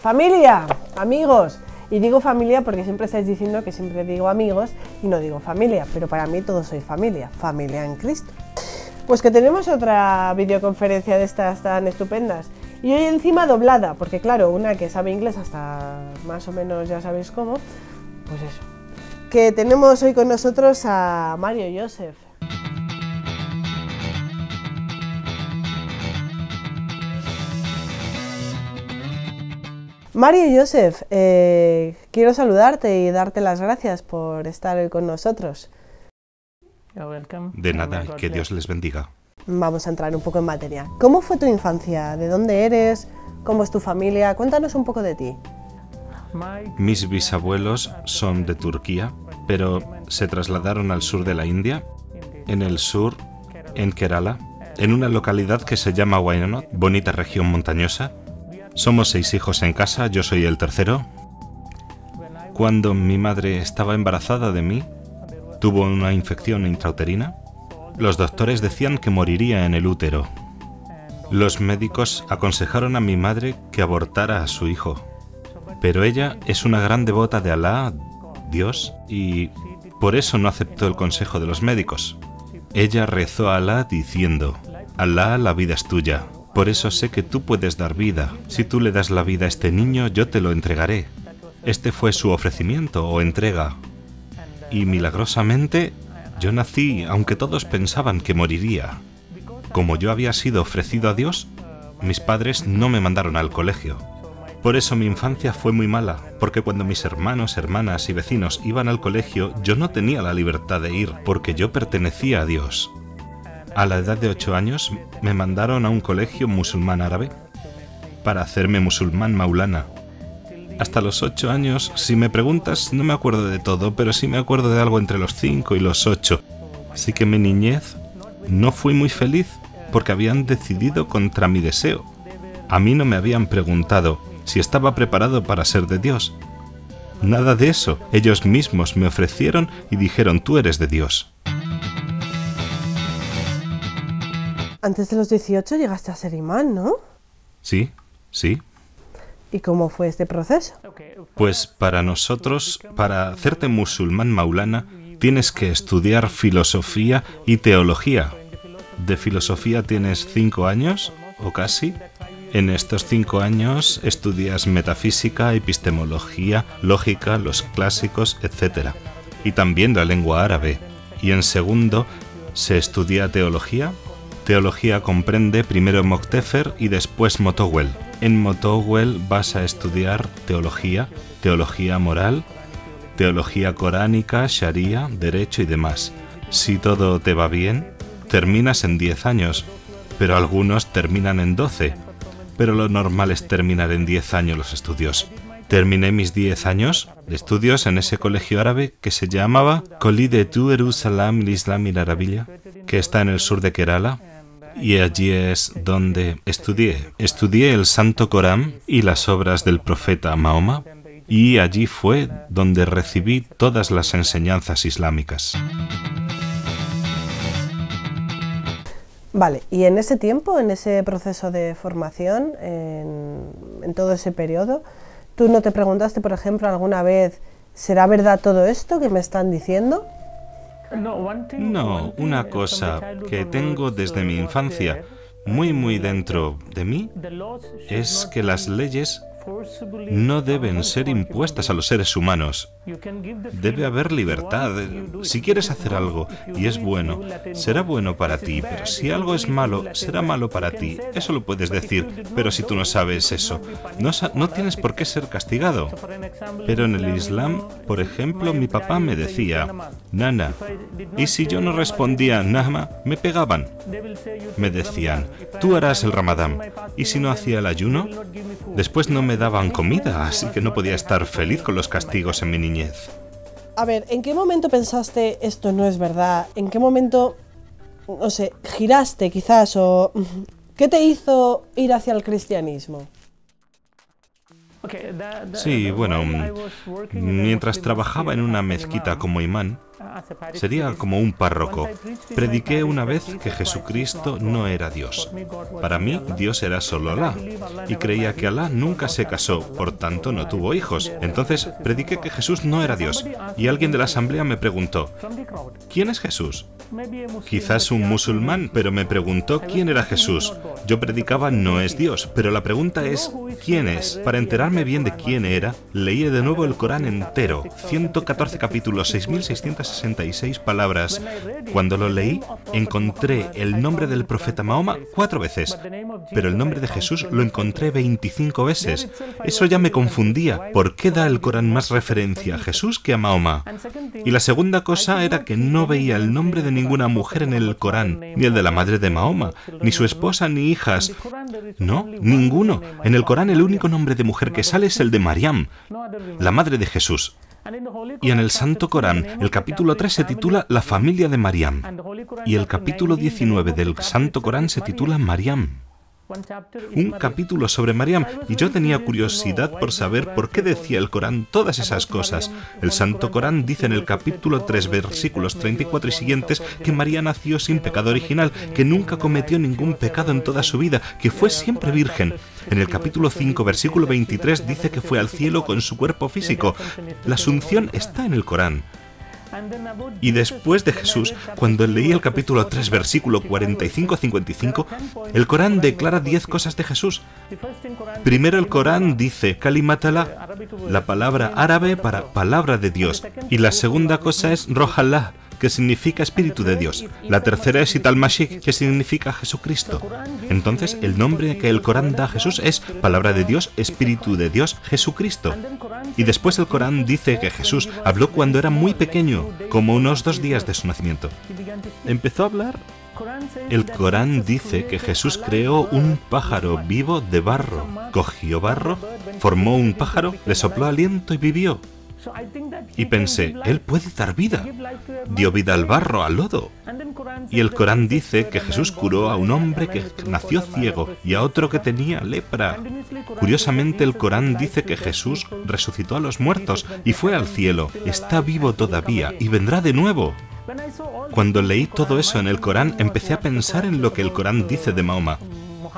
Familia, amigos. Y digo familia porque siempre estáis diciendo que siempre digo amigos y no digo familia, pero para mí todos sois familia, familia en Cristo. Pues que tenemos otra videoconferencia de estas tan estupendas. Y hoy encima doblada, porque claro, una que sabe inglés hasta más o menos ya sabéis cómo, pues eso. Que tenemos hoy con nosotros a Mario Joseph. Mario Joseph, quiero saludarte y darte las gracias por estar hoy con nosotros. De nada, que Dios les bendiga. Vamos a entrar un poco en materia. ¿Cómo fue tu infancia? ¿De dónde eres? ¿Cómo es tu familia? Cuéntanos un poco de ti. Mis bisabuelos son de Turquía, pero se trasladaron al sur de la India, en el sur, en Kerala, en una localidad que se llama Wayanad, bonita región montañosa. Somos 6 hijos en casa, yo soy el tercero. Cuando mi madre estaba embarazada de mí, tuvo una infección intrauterina. Los doctores decían que moriría en el útero. Los médicos aconsejaron a mi madre que abortara a su hijo. Pero ella es una gran devota de Alá, Dios, y por eso no aceptó el consejo de los médicos. Ella rezó a Alá diciendo: Alá, la vida es tuya. Por eso sé que tú puedes dar vida. Si tú le das la vida a este niño, yo te lo entregaré. Este fue su ofrecimiento o entrega. Y milagrosamente, yo nací, aunque todos pensaban que moriría. Como yo había sido ofrecido a Dios, mis padres no me mandaron al colegio. Por eso mi infancia fue muy mala, porque cuando mis hermanos, hermanas y vecinos iban al colegio, yo no tenía la libertad de ir, porque yo pertenecía a Dios. A la edad de 8 años me mandaron a un colegio musulmán árabe para hacerme musulmán maulana. Hasta los 8 años, si me preguntas, no me acuerdo de todo, pero sí me acuerdo de algo entre los 5 y los 8. Así que mi niñez no fui muy feliz porque habían decidido contra mi deseo. A mí no me habían preguntado si estaba preparado para ser de Dios. Nada de eso. Ellos mismos me ofrecieron y dijeron: tú eres de Dios. Antes de los 18 llegaste a ser imán, ¿no? Sí, sí. ¿Y cómo fue este proceso? Pues para nosotros, para hacerte musulmán maulana, tienes que estudiar filosofía y teología. De filosofía tienes 5 años, o casi. En estos 5 años estudias metafísica, epistemología, lógica, los clásicos, etc. Y también la lengua árabe. Y en segundo se estudia teología. Teología comprende primero Moktefer y después Motowel. En Motowel vas a estudiar teología, teología moral, teología coránica, sharia, derecho y demás. Si todo te va bien, terminas en 10 años, pero algunos terminan en 12. Pero lo normal es terminar en 10 años los estudios. Terminé mis 10 años de estudios en ese colegio árabe que se llamaba Collide tu Jerusalem l'Islam y la Arabia, que está en el sur de Kerala. Y allí es donde estudié. Estudié el Santo Corán y las obras del profeta Mahoma, y allí fue donde recibí todas las enseñanzas islámicas. Vale, y en ese tiempo, en ese proceso de formación, en todo ese periodo, ¿tú no te preguntaste, por ejemplo, alguna vez, ¿será verdad todo esto que me están diciendo? No, una cosa que tengo desde mi infancia, muy dentro de mí, es que las leyes no deben ser impuestas a los seres humanos. Debe haber libertad. Si quieres hacer algo y es bueno, será bueno para ti, pero si algo es malo, será malo para ti. Eso lo puedes decir, pero si tú no sabes eso, no tienes por qué ser castigado. Pero en el Islam, por ejemplo, mi papá me decía, Nana, y si yo no respondía Nahma, me pegaban. Me decían, tú harás el Ramadán, y si no hacía el ayuno, después no me daban comida, así que no podía estar feliz con los castigos en mi niñez. A ver, ¿en qué momento pensaste esto no es verdad? ¿En qué momento, no sé, giraste quizás o qué te hizo ir hacia el cristianismo? Sí, bueno, mientras trabajaba en una mezquita como imán, Sería como un párroco. Prediqué una vez que Jesucristo no era Dios. Para mí, Dios era solo Alá. Y creía que Alá nunca se casó, por tanto no tuvo hijos. Entonces, prediqué que Jesús no era Dios. Y alguien de la asamblea me preguntó, ¿quién es Jesús? Quizás un musulmán, pero me preguntó quién era Jesús. Yo predicaba no es Dios, pero la pregunta es ¿quién es? Para enterarme bien de quién era, leí de nuevo el Corán entero, 114 capítulos, 6.666 palabras. Cuando lo leí, encontré el nombre del profeta Mahoma 4 veces, pero el nombre de Jesús lo encontré 25 veces. Eso ya me confundía. ¿Por qué da el Corán más referencia a Jesús que a Mahoma? Y la segunda cosa era que no veía el nombre de ninguna mujer en el Corán, ni el de la madre de Mahoma, ni su esposa ni hijas. No, ninguno. En el Corán el único nombre de mujer que sale es el de Mariam, la madre de Jesús. Y en el Santo Corán, el capítulo 3 se titula La familia de Mariam. Y el capítulo 19 del Santo Corán se titula Mariam. Un capítulo sobre Mariam, y yo tenía curiosidad por saber por qué decía el Corán todas esas cosas. El Santo Corán dice en el capítulo 3, versículos 34 y siguientes, que María nació sin pecado original, que nunca cometió ningún pecado en toda su vida, que fue siempre virgen. En el capítulo 5, versículo 23, dice que fue al cielo con su cuerpo físico. La Asunción está en el Corán. Y después de Jesús, cuando leí el capítulo 3, versículo 45-55, el Corán declara 10 cosas de Jesús. Primero el Corán dice Kalimatala, la palabra árabe para palabra de Dios. Y la segunda cosa es Rojallah, que significa Espíritu de Dios. La tercera es Ital-Mashik, que significa Jesucristo. Entonces, el nombre que el Corán da a Jesús es Palabra de Dios, Espíritu de Dios, Jesucristo. Y después el Corán dice que Jesús habló cuando era muy pequeño, como unos 2 días de su nacimiento. Empezó a hablar. El Corán dice que Jesús creó un pájaro vivo de barro. Cogió barro, formó un pájaro, le sopló aliento y vivió. Y pensé, Él puede dar vida. Dio vida al barro, al lodo. Y el Corán dice que Jesús curó a un hombre que nació ciego y a otro que tenía lepra. Curiosamente, el Corán dice que Jesús resucitó a los muertos y fue al cielo. Está vivo todavía y vendrá de nuevo. Cuando leí todo eso en el Corán, empecé a pensar en lo que el Corán dice de Mahoma.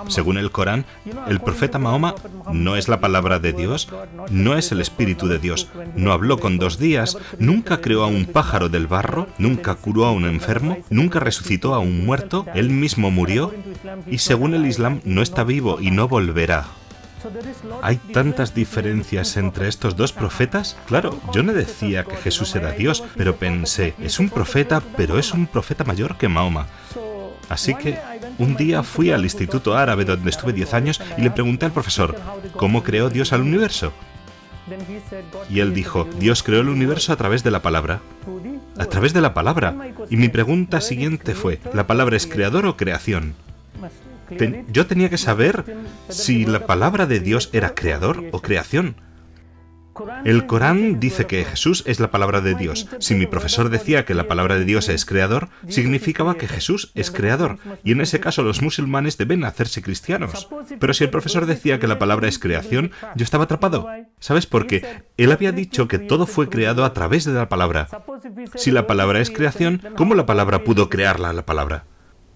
Según el Corán, el profeta Mahoma no es la palabra de Dios, no es el Espíritu de Dios, no habló con 2 días, nunca creó a un pájaro del barro, nunca curó a un enfermo, nunca resucitó a un muerto, él mismo murió, y según el Islam no está vivo y no volverá. ¿Hay tantas diferencias entre estos 2 profetas? Claro, yo no decía que Jesús era Dios, pero pensé, es un profeta, pero es un profeta mayor que Mahoma. Así que un día fui al Instituto Árabe donde estuve 10 años y le pregunté al profesor, ¿cómo creó Dios al universo? Y él dijo, Dios creó el universo a través de la palabra. A través de la palabra. Y mi pregunta siguiente fue, ¿la palabra es creador o creación? Yo tenía que saber si la palabra de Dios era creador o creación. El Corán dice que Jesús es la palabra de Dios. Si mi profesor decía que la palabra de Dios es creador, significaba que Jesús es creador, y en ese caso los musulmanes deben hacerse cristianos. Pero si el profesor decía que la palabra es creación, yo estaba atrapado. ¿Sabes por qué? Él había dicho que todo fue creado a través de la palabra. Si la palabra es creación, ¿cómo la palabra pudo crearla la palabra?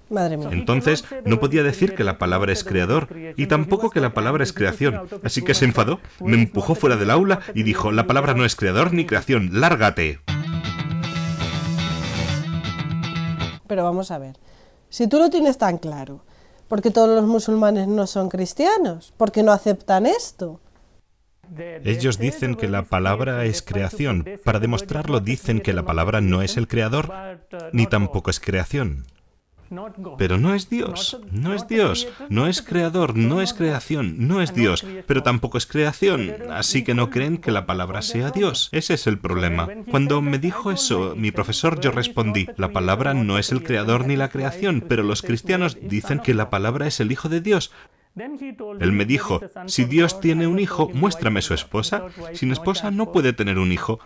Madre mía. Entonces, no podía decir que la palabra es creador y tampoco que la palabra es creación. Así que se enfadó, me empujó fuera del aula y dijo, la palabra no es creador ni creación, lárgate. Pero vamos a ver, si tú lo tienes tan claro, ¿por qué todos los musulmanes no son cristianos? ¿Por qué no aceptan esto? Ellos dicen que la palabra es creación. Para demostrarlo dicen que la palabra no es el creador, ni tampoco es creación. Pero no es Dios, no es Dios, no es creador, no es creación, no es Dios, pero tampoco es creación, así que no creen que la palabra sea Dios. Ese es el problema. Cuando me dijo eso, mi profesor, yo respondí, la palabra no es el creador ni la creación, pero los cristianos dicen que la palabra es el Hijo de Dios. Él me dijo, si Dios tiene un hijo, muéstrame su esposa. Sin esposa no puede tener un hijo.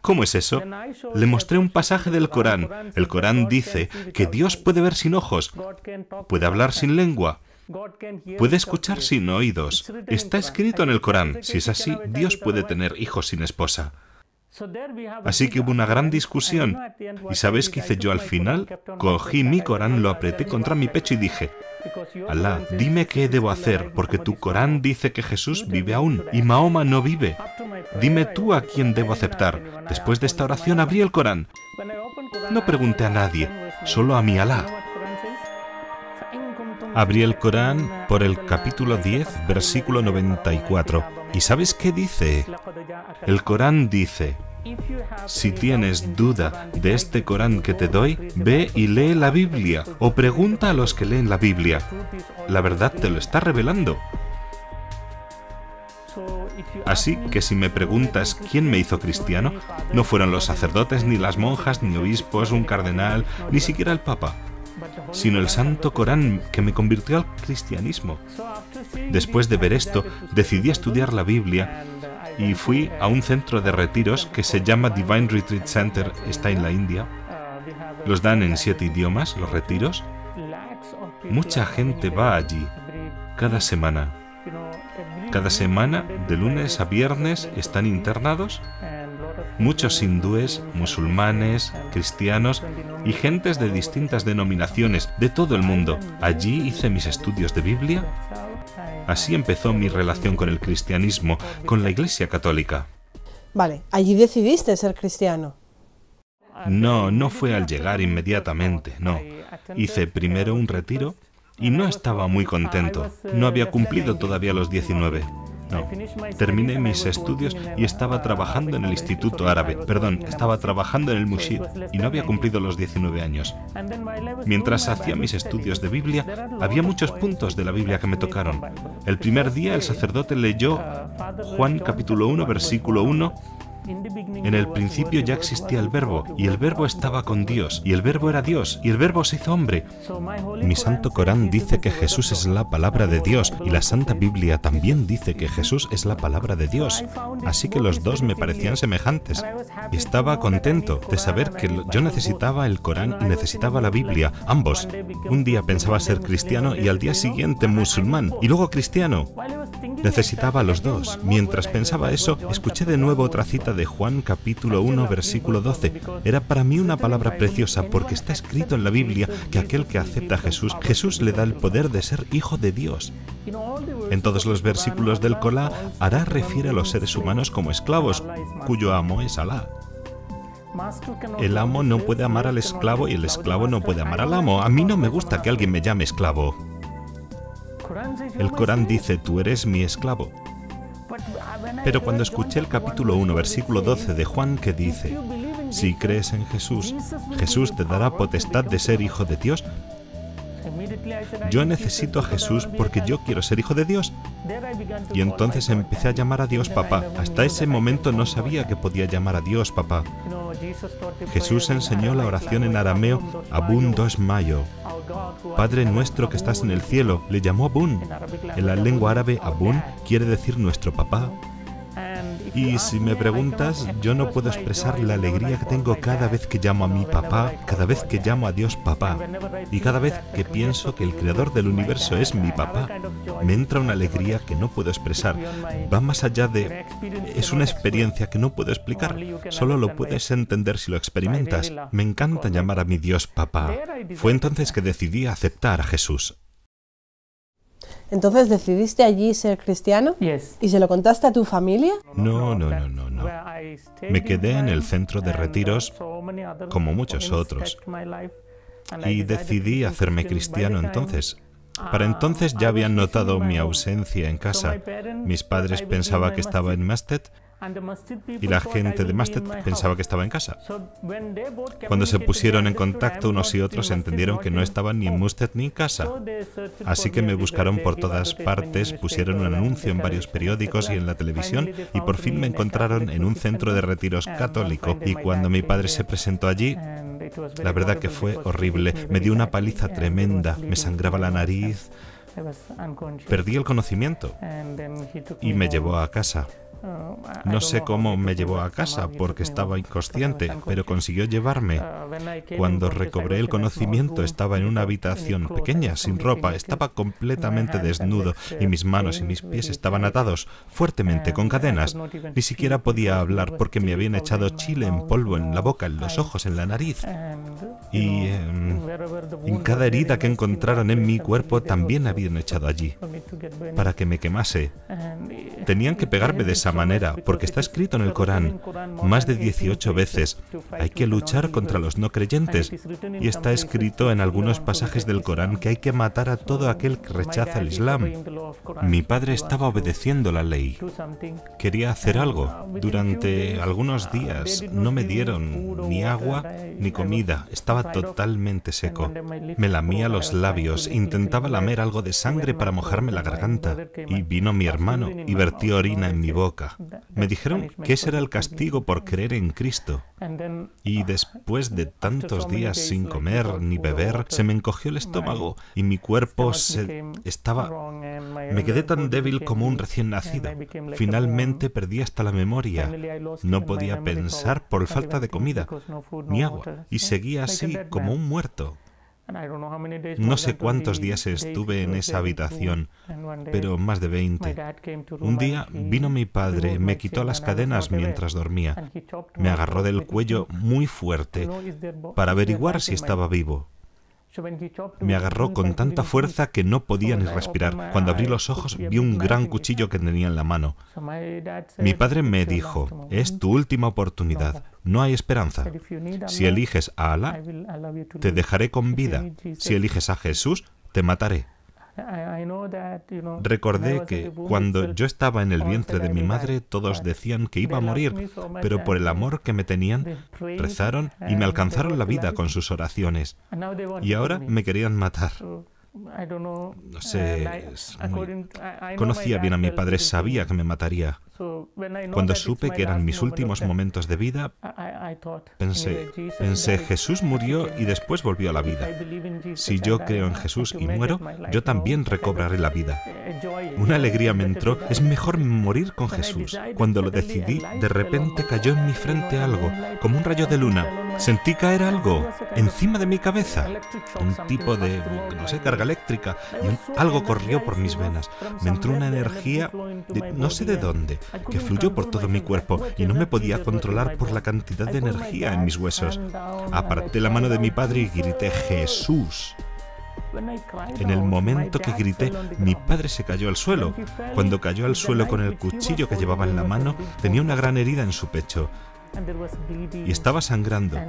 ¿Cómo es eso? Le mostré un pasaje del Corán. El Corán dice que Dios puede ver sin ojos, puede hablar sin lengua, puede escuchar sin oídos. Está escrito en el Corán. Si es así, Dios puede tener hijos sin esposa. Así que hubo una gran discusión. ¿Y sabéis qué hice yo al final? Cogí mi Corán, lo apreté contra mi pecho y dije: Alá, dime qué debo hacer, porque tu Corán dice que Jesús vive aún y Mahoma no vive. Dime tú a quién debo aceptar. Después de esta oración abrí el Corán. No pregunté a nadie, solo a mi Alá. Abrí el Corán por el capítulo 10, versículo 94. ¿Y sabes qué dice? El Corán dice: si tienes duda de este Corán que te doy, ve y lee la Biblia, o pregunta a los que leen la Biblia. La verdad te lo está revelando. Así que si me preguntas quién me hizo cristiano, no fueron los sacerdotes, ni las monjas, ni obispos, un cardenal, ni siquiera el Papa, sino el Santo Corán que me convirtió al cristianismo. Después de ver esto, decidí estudiar la Biblia y fui a un centro de retiros que se llama Divine Retreat Center, está en la India. Los dan en 7 idiomas, los retiros. Mucha gente va allí, cada semana. Cada semana, de lunes a viernes, están internados muchos hindúes, musulmanes, cristianos y gentes de distintas denominaciones de todo el mundo. Allí hice mis estudios de Biblia. Así empezó mi relación con el cristianismo, con la Iglesia Católica. Vale, allí decidiste ser cristiano. No fue al llegar inmediatamente, no. Hice primero un retiro y no estaba muy contento. No había cumplido todavía los 19. No, terminé mis estudios y estaba trabajando en el Instituto Árabe, estaba trabajando en el Mushid y no había cumplido los 19 años. Mientras hacía mis estudios de Biblia, había muchos puntos de la Biblia que me tocaron. El primer día el sacerdote leyó Juan capítulo 1, versículo 1. En el principio ya existía el Verbo, y el Verbo estaba con Dios, y el Verbo era Dios, y el Verbo se hizo hombre. Mi Santo Corán dice que Jesús es la palabra de Dios, y la Santa Biblia también dice que Jesús es la palabra de Dios. Así que los dos me parecían semejantes. Y estaba contento de saber que yo necesitaba el Corán y necesitaba la Biblia, ambos. Un día pensaba ser cristiano y al día siguiente musulmán, y luego cristiano. Necesitaba los dos. Mientras pensaba eso, escuché de nuevo otra cita de Juan capítulo 1, versículo 12. Era para mí una palabra preciosa porque está escrito en la Biblia que aquel que acepta a Jesús le da el poder de ser hijo de Dios. En todos los versículos del Corán, Alá refiere a los seres humanos como esclavos, cuyo amo es Alá. El amo no puede amar al esclavo y el esclavo no puede amar al amo. A mí no me gusta que alguien me llame esclavo. El Corán dice: tú eres mi esclavo. Pero cuando escuché el capítulo 1, versículo 12 de Juan que dice: si crees en Jesús, Jesús te dará potestad de ser hijo de Dios. Yo necesito a Jesús porque yo quiero ser hijo de Dios. Y entonces empecé a llamar a Dios papá. Hasta ese momento no sabía que podía llamar a Dios papá. Jesús enseñó la oración en arameo Abun dos mayo. Padre nuestro que estás en el cielo, le llamó Abun. En la lengua árabe, Abun quiere decir nuestro papá. Y si me preguntas, yo no puedo expresar la alegría que tengo cada vez que llamo a mi papá, cada vez que llamo a Dios papá, y cada vez que pienso que el creador del universo es mi papá, me entra una alegría que no puedo expresar. Va más allá de... es una experiencia que no puedo explicar, solo lo puedes entender si lo experimentas. Me encanta llamar a mi Dios papá. Fue entonces que decidí aceptar a Jesús. Entonces, ¿decidiste allí ser cristiano? ¿Y se lo contaste a tu familia? No. Me quedé en el centro de retiros como muchos otros y decidí hacerme cristiano entonces. Para entonces ya habían notado mi ausencia en casa. Mis padres pensaban que estaba en Masjid y la gente de Masjid pensaba que estaba en casa. Cuando se pusieron en contacto unos y otros entendieron que no estaban ni en Masjid ni en casa. Así que me buscaron por todas partes, pusieron un anuncio en varios periódicos y en la televisión y por fin me encontraron en un centro de retiros católico. Y cuando mi padre se presentó allí, la verdad que fue horrible. Me dio una paliza tremenda, me sangraba la nariz, perdí el conocimiento y me llevó a casa. No sé cómo me llevó a casa porque estaba inconsciente, pero consiguió llevarme. Cuando recobré el conocimiento estaba en una habitación pequeña, sin ropa, estaba completamente desnudo y mis manos y mis pies estaban atados fuertemente con cadenas. Ni siquiera podía hablar porque me habían echado chile en polvo en la boca, en los ojos, en la nariz. Y en cada herida que encontraron en mi cuerpo también habían echado allí, para que me quemase. Tenían que pegarme de esa manera, porque está escrito en el Corán más de 18 veces. Hay que luchar contra los no creyentes. Y está escrito en algunos pasajes del Corán que hay que matar a todo aquel que rechaza el Islam. Mi padre estaba obedeciendo la ley. Quería hacer algo. Durante algunos días no me dieron ni agua ni comida. Estaba totalmente seco. Me lamía los labios, intentaba lamer algo de sangre para mojarme la garganta. Y vino mi hermano y vertió orina en mi boca. Me dijeron que ese era el castigo por creer en Cristo. Y después de tantos días sin comer ni beber, se me encogió el estómago y mi cuerpo me quedé tan débil como un recién nacido. Finalmente perdí hasta la memoria. No podía pensar por falta de comida ni agua y seguía así como un muerto. No sé cuántos días estuve en esa habitación, pero más de 20. Un día vino mi padre, me quitó las cadenas mientras dormía. Me agarró del cuello muy fuerte para averiguar si estaba vivo. Me agarró con tanta fuerza que no podía ni respirar. Cuando abrí los ojos vi un gran cuchillo que tenía en la mano. Mi padre me dijo, es tu última oportunidad, no hay esperanza. Si eliges a Alá, te dejaré con vida. Si eliges a Jesús, te mataré. Recordé que cuando yo estaba en el vientre de mi madre todos decían que iba a morir, pero por el amor que me tenían, rezaron y me alcanzaron la vida con sus oraciones. Y ahora me querían matar. No sé, conocía bien a mi padre, sabía que me mataría. Cuando supe que eran mis últimos momentos de vida, pensé, Jesús murió y después volvió a la vida. Si yo creo en Jesús y muero, yo también recobraré la vida. Una alegría me entró, es mejor morir con Jesús. Cuando lo decidí, de repente cayó en mi frente algo, como un rayo de luna. Sentí caer algo encima de mi cabeza, un tipo de, no sé, carga eléctrica, y algo corrió por mis venas. Me entró una energía, no sé de dónde, que fluyó por todo mi cuerpo y no me podía controlar por la cantidad de energía en mis huesos. Aparté la mano de mi padre y grité, ¡Jesús! En el momento que grité, mi padre se cayó al suelo. Cuando cayó al suelo con el cuchillo que llevaba en la mano, tenía una gran herida en su pecho. Y estaba sangrando.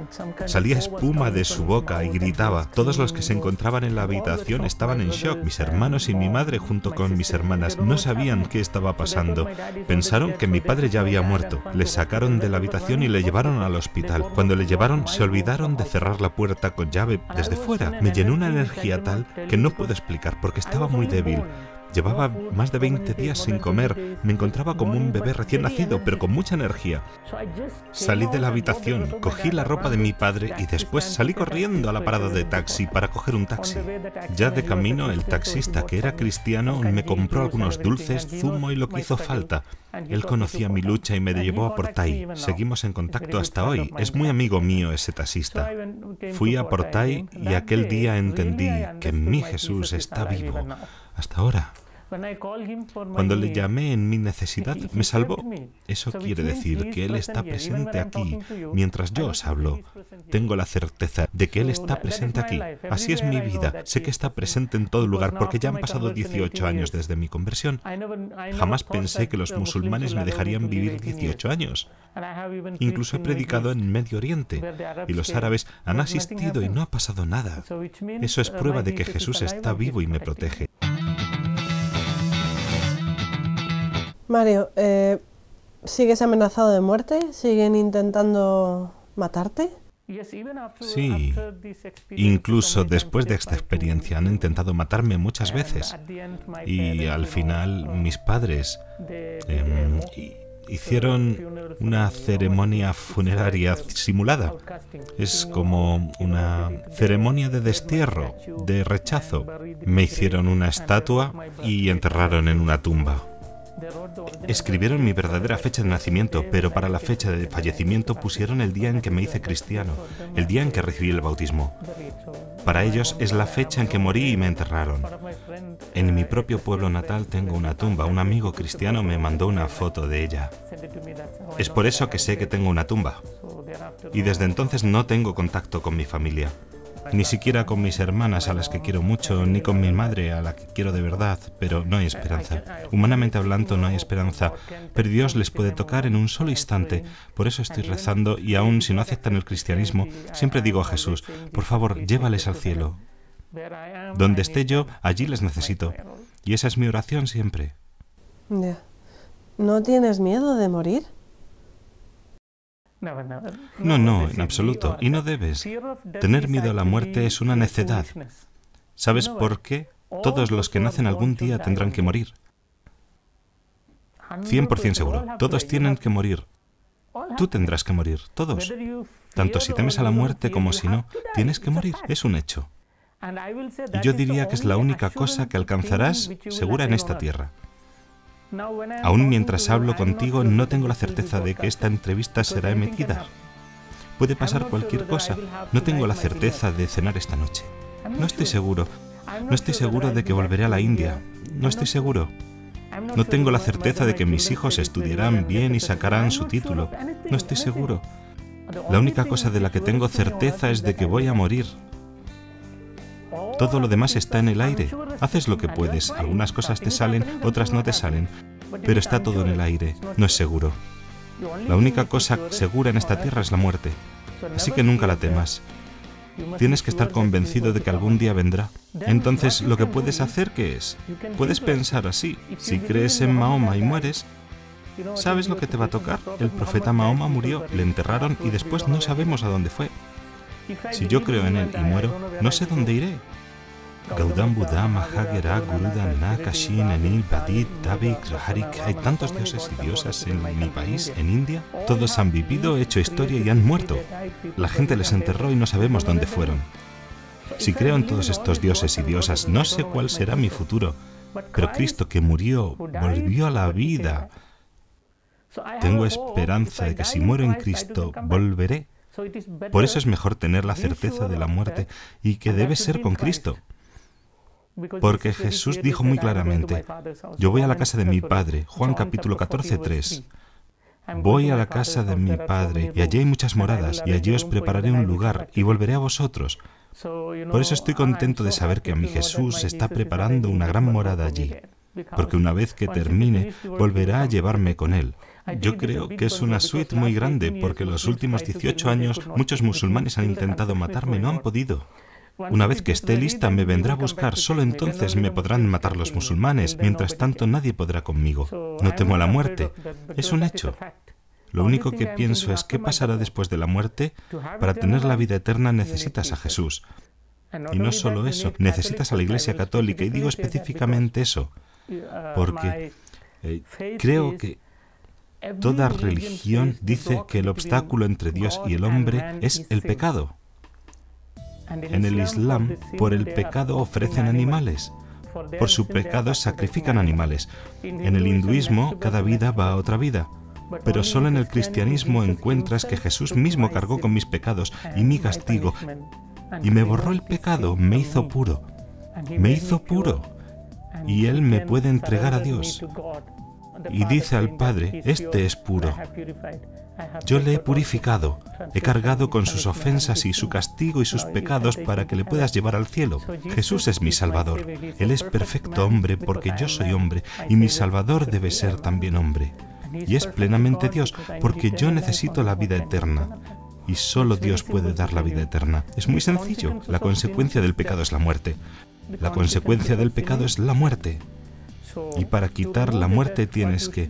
Salía espuma de su boca y gritaba. Todos los que se encontraban en la habitación estaban en shock. Mis hermanos y mi madre junto con mis hermanas no sabían qué estaba pasando. Pensaron que mi padre ya había muerto. Le sacaron de la habitación y le llevaron al hospital. Cuando le llevaron se olvidaron de cerrar la puerta con llave desde fuera. Me llenó una energía tal que no puedo explicar porque estaba muy débil. Llevaba más de 20 días sin comer. Me encontraba como un bebé recién nacido, pero con mucha energía. Salí de la habitación, cogí la ropa de mi padre y después salí corriendo a la parada de taxi para coger un taxi. Ya de camino, el taxista, que era cristiano, me compró algunos dulces, zumo y lo que hizo falta. Él conocía mi lucha y me llevó a Portai. Seguimos en contacto hasta hoy. Es muy amigo mío ese taxista. Fui a Portai y aquel día entendí que mi Jesús está vivo. Hasta ahora. Cuando le llamé en mi necesidad, me salvó. Eso quiere decir que Él está presente aquí mientras yo os hablo. Tengo la certeza de que Él está presente aquí. Así es mi vida. Sé que está presente en todo lugar porque ya han pasado 18 años desde mi conversión. Jamás pensé que los musulmanes me dejarían vivir 18 años. Incluso he predicado en Medio Oriente y los árabes han asistido y no ha pasado nada. Eso es prueba de que Jesús está vivo y me protege. Mario, ¿sigues amenazado de muerte? ¿Siguen intentando matarte? Sí, incluso después de esta experiencia han intentado matarme muchas veces. Y al final mis padres hicieron una ceremonia funeraria simulada. Es como una ceremonia de destierro, de rechazo. Me hicieron una estatua y enterraron en una tumba. Escribieron mi verdadera fecha de nacimiento, pero para la fecha de fallecimiento pusieron el día en que me hice cristiano, el día en que recibí el bautismo. Para ellos es la fecha en que morí y me enterraron. En mi propio pueblo natal tengo una tumba. Un amigo cristiano me mandó una foto de ella. Es por eso que sé que tengo una tumba. Y desde entonces no tengo contacto con mi familia. Ni siquiera con mis hermanas, a las que quiero mucho, ni con mi madre, a la que quiero de verdad, pero no hay esperanza. Humanamente hablando, no hay esperanza, pero Dios les puede tocar en un solo instante. Por eso estoy rezando, y aun si no aceptan el cristianismo, siempre digo a Jesús, por favor, llévales al cielo. Donde esté yo, allí les necesito. Y esa es mi oración siempre. ¿No tienes miedo de morir? No, en absoluto. Y no debes. Tener miedo a la muerte es una necedad. ¿Sabes por qué? Todos los que nacen algún día tendrán que morir. 100% seguro. Todos tienen que morir. Tú tendrás que morir. Todos. Tanto si temes a la muerte como si no, tienes que morir. Es un hecho. Y yo diría que es la única cosa que alcanzarás segura en esta tierra. Aún mientras hablo contigo, no tengo la certeza de que esta entrevista será emitida. Puede pasar cualquier cosa. No tengo la certeza de cenar esta noche. No estoy seguro. No estoy seguro de que volveré a la India. No estoy seguro. No tengo la certeza de que mis hijos estudiarán bien y sacarán su título. No estoy seguro. La única cosa de la que tengo certeza es de que voy a morir. Todo lo demás está en el aire. Haces lo que puedes. Algunas cosas te salen, otras no te salen. Pero está todo en el aire. No es seguro. La única cosa segura en esta tierra es la muerte. Así que nunca la temas. Tienes que estar convencido de que algún día vendrá. Entonces, lo que puedes hacer, ¿qué es? Puedes pensar así. Si crees en Mahoma y mueres, ¿sabes lo que te va a tocar? El profeta Mahoma murió, le enterraron y después no sabemos a dónde fue. Si yo creo en él y muero, no sé dónde iré. Gaudam Buddha, Mahagera, Guruda, Nakashin, Enil, Badit, Davik, Raharik. Hay tantos dioses y diosas en mi país, en India. Todos han vivido, hecho historia y han muerto. La gente les enterró y no sabemos dónde fueron. Si creo en todos estos dioses y diosas, no sé cuál será mi futuro. Pero Cristo que murió, volvió a la vida. Tengo esperanza de que si muero en Cristo, volveré. Por eso es mejor tener la certeza de la muerte y que debe ser con Cristo. Porque Jesús dijo muy claramente, yo voy a la casa de mi Padre, Juan capítulo 14, 3. Voy a la casa de mi Padre y allí hay muchas moradas y allí os prepararé un lugar y volveré a vosotros. Por eso estoy contento de saber que a mi Jesús está preparando una gran morada allí, porque una vez que termine, volverá a llevarme con él. Yo creo que es una suite muy grande, porque en los últimos 18 años muchos musulmanes han intentado matarme y no han podido. Una vez que esté lista, me vendrá a buscar. Solo entonces me podrán matar los musulmanes. Mientras tanto, nadie podrá conmigo. No temo a la muerte. Es un hecho. Lo único que pienso es qué pasará después de la muerte. Para tener la vida eterna necesitas a Jesús. Y no solo eso, necesitas a la Iglesia Católica. Y digo específicamente eso, porque creo que toda religión dice que el obstáculo entre Dios y el hombre es el pecado. En el Islam, por el pecado ofrecen animales. Por su pecado sacrifican animales. En el hinduismo, cada vida va a otra vida. Pero solo en el cristianismo encuentras que Jesús mismo cargó con mis pecados y mi castigo. Y me borró el pecado, me hizo puro. Me hizo puro. Y Él me puede entregar a Dios. Y dice al Padre, este es puro. Yo le he purificado, he cargado con sus ofensas y su castigo y sus pecados para que le puedas llevar al cielo. Jesús es mi Salvador. Él es perfecto hombre porque yo soy hombre y mi Salvador debe ser también hombre. Y es plenamente Dios porque yo necesito la vida eterna. Y solo Dios puede dar la vida eterna. Es muy sencillo. La consecuencia del pecado es la muerte. La consecuencia del pecado es la muerte. Y para quitar la muerte tienes que...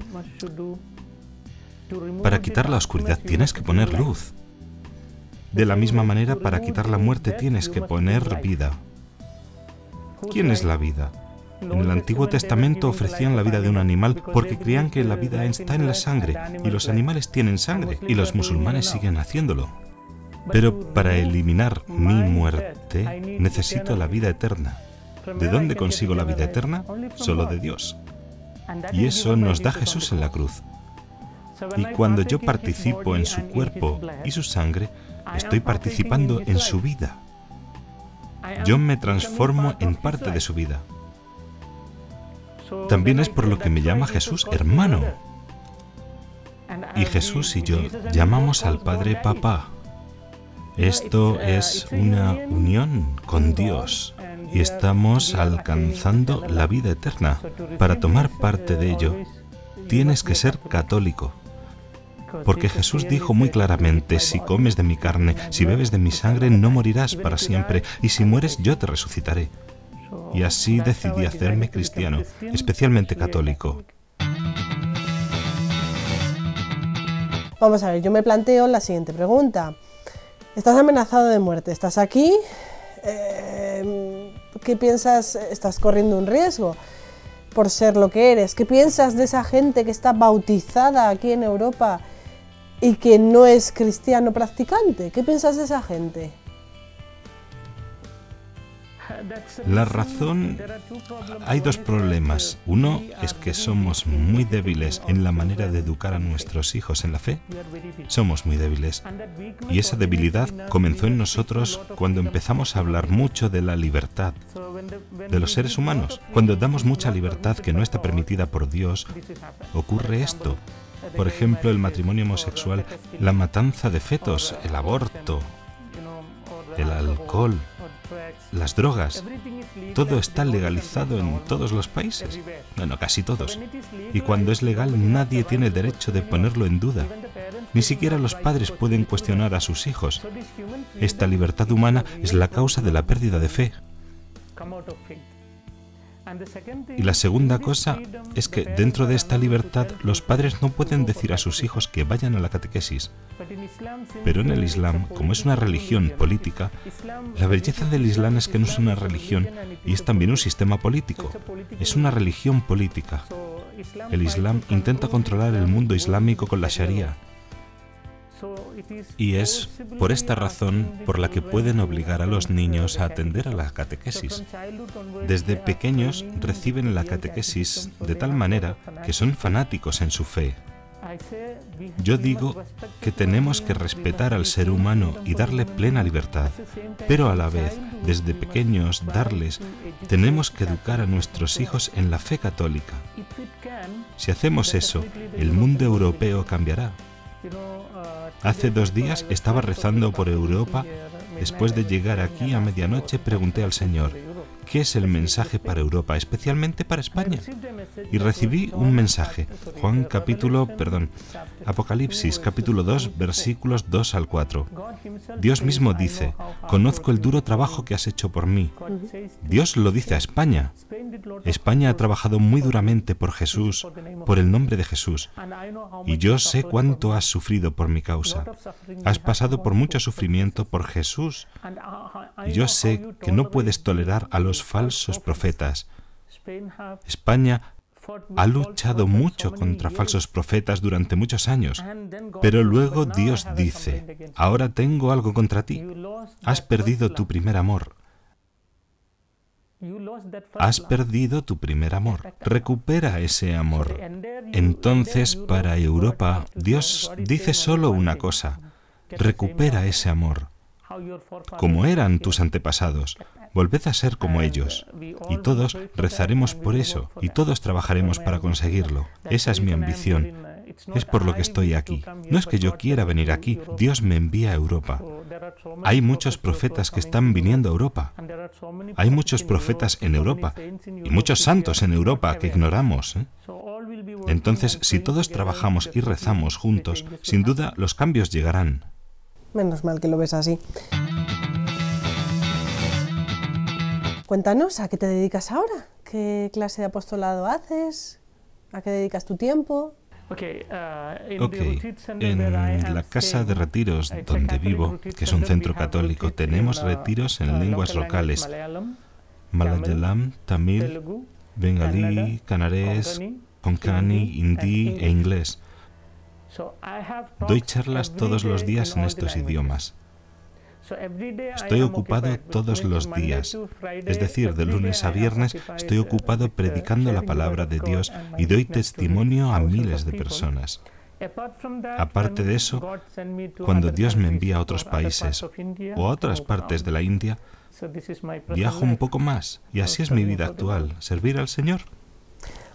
Para quitar la oscuridad tienes que poner luz. De la misma manera, para quitar la muerte tienes que poner vida. ¿Quién es la vida? En el Antiguo Testamento ofrecían la vida de un animal porque creían que la vida está en la sangre y los animales tienen sangre y los musulmanes siguen haciéndolo. Pero para eliminar mi muerte necesito la vida eterna. ¿De dónde consigo la vida eterna? Solo de Dios. Y eso nos da Jesús en la cruz. Y cuando yo participo en su cuerpo y su sangre, estoy participando en su vida. Yo me transformo en parte de su vida. También es por lo que me llama Jesús hermano. Y Jesús y yo llamamos al Padre Papá. Esto es una unión con Dios y estamos alcanzando la vida eterna. Para tomar parte de ello, tienes que ser católico. Porque Jesús dijo muy claramente, si comes de mi carne, si bebes de mi sangre, no morirás para siempre, y si mueres, yo te resucitaré. Y así decidí hacerme cristiano, especialmente católico. Vamos a ver, yo me planteo la siguiente pregunta. Estás amenazado de muerte, estás aquí, ¿qué piensas? ¿Estás corriendo un riesgo por ser lo que eres? ¿Qué piensas de esa gente que está bautizada aquí en Europa y que no es cristiano practicante? ¿Qué piensas de esa gente? La razón, hay dos problemas. Uno es que somos muy débiles en la manera de educar a nuestros hijos en la fe. Somos muy débiles. Y esa debilidad comenzó en nosotros cuando empezamos a hablar mucho de la libertad de los seres humanos. Cuando damos mucha libertad que no está permitida por Dios, ocurre esto. Por ejemplo, el matrimonio homosexual, la matanza de fetos, el aborto, el alcohol, las drogas. Todo está legalizado en todos los países. Bueno, casi todos. Y cuando es legal, nadie tiene el derecho de ponerlo en duda. Ni siquiera los padres pueden cuestionar a sus hijos. Esta libertad humana es la causa de la pérdida de fe. Y la segunda cosa es que dentro de esta libertad los padres no pueden decir a sus hijos que vayan a la catequesis. Pero en el Islam, como es una religión política, la belleza del Islam es que no es una religión y es también un sistema político. Es una religión política. El Islam intenta controlar el mundo islámico con la Sharia. Y es por esta razón por la que pueden obligar a los niños a atender a la catequesis. Desde pequeños reciben la catequesis de tal manera que son fanáticos en su fe. Yo digo que tenemos que respetar al ser humano y darle plena libertad, pero a la vez, desde pequeños, tenemos que educar a nuestros hijos en la fe católica. Si hacemos eso, el mundo europeo cambiará. Hace 2 días estaba rezando por Europa. Después de llegar aquí a medianoche pregunté al Señor, ¿qué es el mensaje para Europa, especialmente para España? Y recibí un mensaje, Apocalipsis capítulo 2, versículos 2 al 4. Dios mismo dice, conozco el duro trabajo que has hecho por mí. Dios lo dice a España. España ha trabajado muy duramente por Jesús, por el nombre de Jesús. Y yo sé cuánto has sufrido por mi causa. Has pasado por mucho sufrimiento por Jesús. Y yo sé que no puedes tolerar a los falsos profetas. España ha luchado mucho contra falsos profetas durante muchos años, pero luego Dios dice, ahora tengo algo contra ti. Has perdido tu primer amor. Has perdido tu primer amor. Recupera ese amor. Entonces, para Europa, Dios dice solo una cosa, recupera ese amor. Como eran tus antepasados, volved a ser como ellos. Y todos rezaremos por eso, y todos trabajaremos para conseguirlo. Esa es mi ambición. Es por lo que estoy aquí. No es que yo quiera venir aquí, Dios me envía a Europa. Hay muchos profetas que están viniendo a Europa. Hay muchos profetas en Europa, y muchos santos en Europa que ignoramos. Entonces, si todos trabajamos y rezamos juntos, sin duda los cambios llegarán. Menos mal que lo ves así. Cuéntanos, ¿a qué te dedicas ahora? ¿Qué clase de apostolado haces? ¿A qué dedicas tu tiempo? En la casa de retiros donde vivo, que es un centro católico, tenemos retiros en lenguas locales: Malayalam, Tamil, Bengalí, Canarés, Konkani, Hindi e inglés. Doy charlas todos los días en estos idiomas. Estoy ocupado todos los días, es decir, de lunes a viernes estoy ocupado predicando la palabra de Dios y doy testimonio a miles de personas. Aparte de eso, cuando Dios me envía a otros países o a otras partes de la India, viajo un poco más y así es mi vida actual, servir al Señor.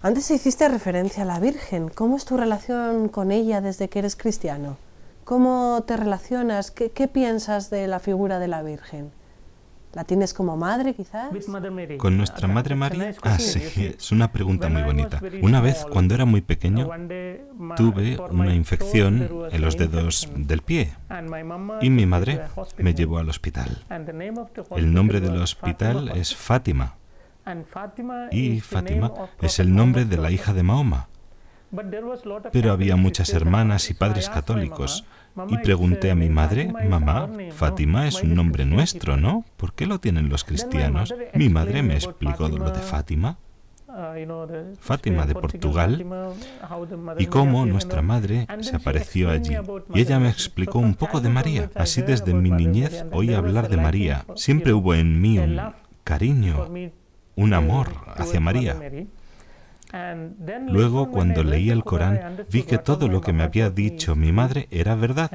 Antes hiciste referencia a la Virgen. ¿Cómo es tu relación con ella desde que eres cristiano? ¿Cómo te relacionas? ¿Qué piensas de la figura de la Virgen? ¿La tienes como madre, quizás? ¿Con nuestra Madre María? Ah, sí, es una pregunta muy bonita. Una vez, cuando era muy pequeño, tuve una infección en los dedos del pie y mi madre me llevó al hospital. El nombre del hospital es Fátima y Fátima es el nombre de la hija de Mahoma. Pero había muchas hermanas y padres católicos. Y pregunté a mi madre, mamá, Fátima es un nombre nuestro, ¿no? ¿Por qué lo tienen los cristianos? Mi madre me explicó lo de Fátima, Fátima de Portugal, y cómo nuestra madre se apareció allí. Y ella me explicó un poco de María. Así desde mi niñez oí hablar de María. Siempre hubo en mí un cariño, un amor hacia María. Luego, cuando leí el Corán, vi que todo lo que me había dicho mi madre era verdad.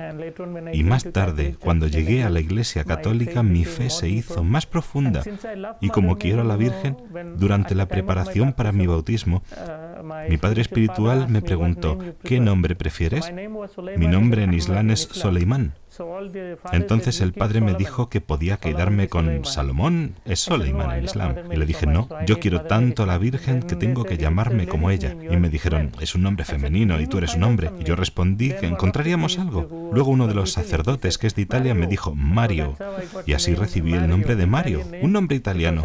Y más tarde, cuando llegué a la Iglesia Católica, mi fe se hizo más profunda. Y como quiero a la Virgen, durante la preparación para mi bautismo, mi padre espiritual me preguntó, ¿qué nombre prefieres? Mi nombre en Islam es Soleimán. Entonces el padre me dijo que podía quedarme con Salomón, es Soleimán en Islam. Y le dije, no, yo quiero tanto a la Virgen que tengo que llamarme como ella. Y me dijeron, es un nombre femenino y tú eres un hombre. Y yo respondí que encontraríamos algo. Luego uno de los sacerdotes, que es de Italia, me dijo, Mario. Y así recibí el nombre de Mario, un nombre italiano,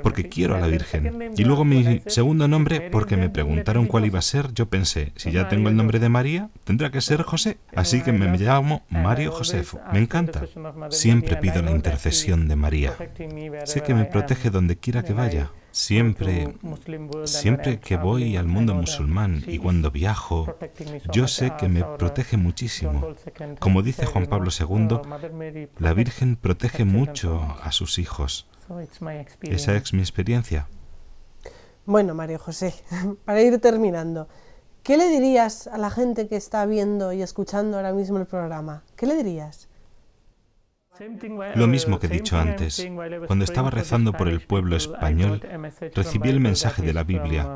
porque quiero a la Virgen. Y luego mi segundo nombre, porque me preguntaron cuál iba a ser, yo pensé, si ya tengo el nombre de María, tendrá que ser José. Así que me llamo Mario José. Me encanta. Siempre pido la intercesión de María. Sé que me protege donde quiera que vaya. Siempre que voy al mundo musulmán y cuando viajo, yo sé que me protege muchísimo. Como dice Juan Pablo II, la Virgen protege mucho a sus hijos. Esa es mi experiencia. Bueno, Mario José, para ir terminando, ¿qué le dirías a la gente que está viendo y escuchando ahora mismo el programa? ¿Qué le dirías? Lo mismo que he dicho antes. Cuando estaba rezando por el pueblo español, recibí el mensaje de la Biblia,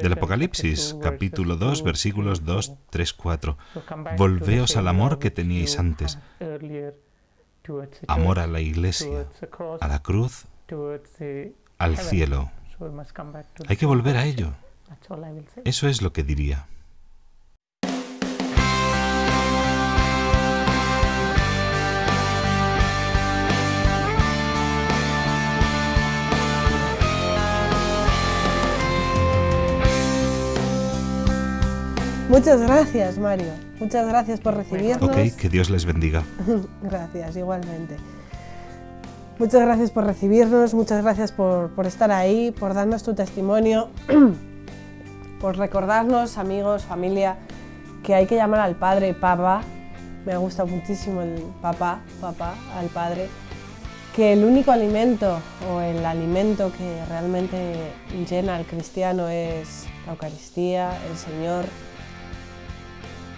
del Apocalipsis, capítulo 2, versículos 2, 3, 4. Volveos al amor que teníais antes. Amor a la Iglesia, a la cruz, al cielo. Hay que volver a ello. Eso es lo que diría. Muchas gracias, Mario. Muchas gracias por recibirnos. Ok, que Dios les bendiga. Gracias, igualmente. Muchas gracias por recibirnos, muchas gracias por estar ahí, por darnos tu testimonio, por recordarnos, amigos, familia, que hay que llamar al Padre Papá. Me gusta muchísimo el papá, al Padre. Que el único alimento o el alimento que realmente llena al cristiano es la Eucaristía, el Señor.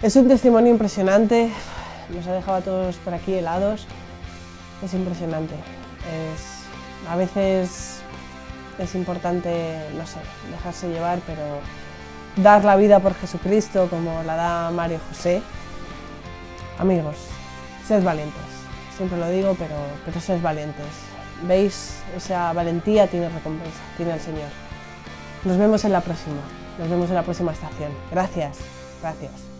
Es un testimonio impresionante, nos ha dejado a todos por aquí helados, es impresionante. A veces es importante, no sé, dejarse llevar, pero dar la vida por Jesucristo como la da Mario José. Amigos, sed valientes, siempre lo digo, pero sed valientes. ¿Veis? Esa valentía tiene recompensa, tiene el Señor. Nos vemos en la próxima estación. Gracias, gracias.